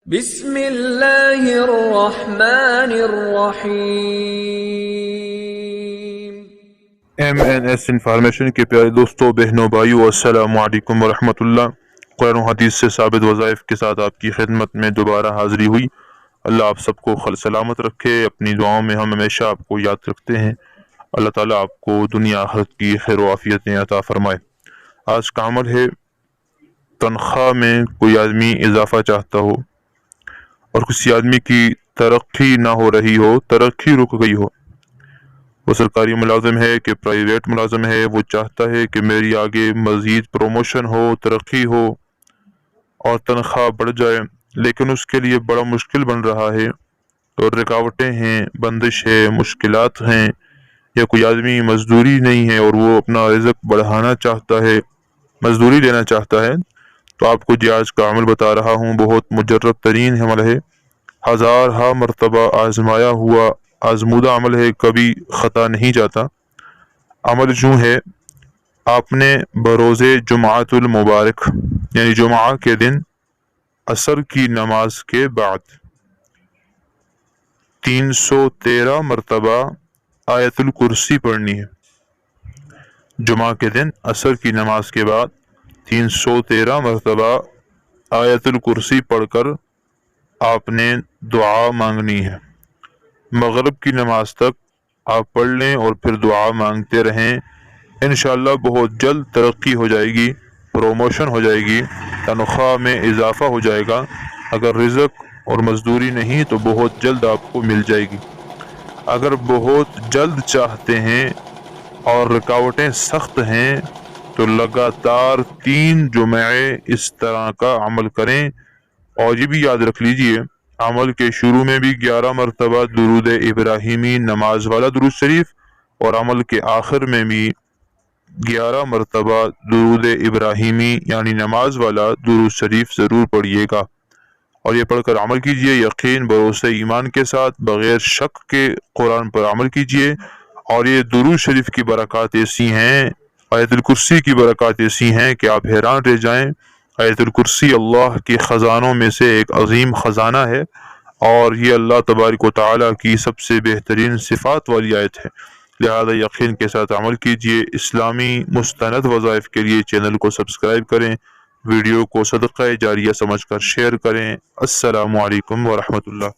بسم اللہ الرحمن الرحیم۔ MNS انفارمیشن کے پیارے دوستوں، بہنوں، بھائیوں، السلام علیکم ورحمۃ اللہ۔ قرآن و حدیث سے ثابت وظائف کے ساتھ آپ کی خدمت میں دوبارہ حاضری ہوئی۔ اللہ آپ سب کو سلامت رکھے۔ اپنی دعاؤں میں ہم ہمیشہ آپ کو یاد رکھتے ہیں۔ اللہ تعالیٰ آپ کو دنیا آخرت کی خیر و عافیتیں عطا فرمائے۔ آج کا عمل ہے، تنخواہ میں کوئی آدمی اضافہ چاہتا ہو اور کسی آدمی کی ترقی نہ ہو رہی ہو، ترقی رک گئی ہو، وہ سرکاری ملازم ہے کہ پرائیویٹ ملازم ہے، وہ چاہتا ہے کہ میری آگے مزید پروموشن ہو، ترقی ہو اور تنخواہ بڑھ جائے، لیکن اس کے لیے بڑا مشکل بن رہا ہے اور رکاوٹیں ہیں، بندش ہے، مشکلات ہیں، یا کوئی آدمی مزدوری نہیں ہے اور وہ اپنا رزق بڑھانا چاہتا ہے، مزدوری لینا چاہتا ہے، تو آپ کو آج کا عمل بتا رہا ہوں۔ بہت مجرب ترین عمل ہے، ہزارہا مرتبہ آزمایا ہوا آزمودہ عمل ہے، کبھی خطا نہیں جاتا۔ عمل یوں ہے، آپ نے بروز جمعۃ المبارک یعنی جمعہ کے دن عصر کی نماز کے بعد 313 مرتبہ آیت الکرسی پڑھنی ہے۔ جمعہ کے دن عصر کی نماز کے بعد 313 مرتبہ آیت الکرسی پڑھ کر آپ نے دعا مانگنی ہے۔ مغرب کی نماز تک آپ پڑھ لیں اور پھر دعا مانگتے رہیں، انشاءاللہ بہت جلد ترقی ہو جائے گی، پروموشن ہو جائے گی، تنخواہ میں اضافہ ہو جائے گا۔ اگر رزق اور مزدوری نہیں تو بہت جلد آپ کو مل جائے گی۔ اگر بہت جلد چاہتے ہیں اور رکاوٹیں سخت ہیں تو لگاتار 3 جمعے اس طرح کا عمل کریں، اور یہ بھی یاد رکھ لیجئے، عمل کے شروع میں بھی 11 مرتبہ درود ابراہیمی نماز والا درود شریف، اور عمل کے آخر میں بھی 11 مرتبہ درود ابراہیمی یعنی نماز والا درود شریف ضرور پڑھیے گا، اور یہ پڑھ کر عمل کیجئے، یقین، بھروسے، ایمان کے ساتھ، بغیر شک کے قرآن پر عمل کیجئے۔ اور یہ درود شریف کی برکات ایسی ہیں، آیت الکرسی کی برکات ایسی ہیں کہ آپ حیران رہ جائیں۔ آیت الکرسی اللہ کے خزانوں میں سے ایک عظیم خزانہ ہے، اور یہ اللہ تبارک و تعالیٰ کی سب سے بہترین صفات والی آیت ہے، لہذا یقین کے ساتھ عمل کیجئے۔ اسلامی مستند وظائف کے لیے چینل کو سبسکرائب کریں، ویڈیو کو صدقہ جاریہ سمجھ کر شیئر کریں۔ السلام علیکم ورحمۃ اللہ۔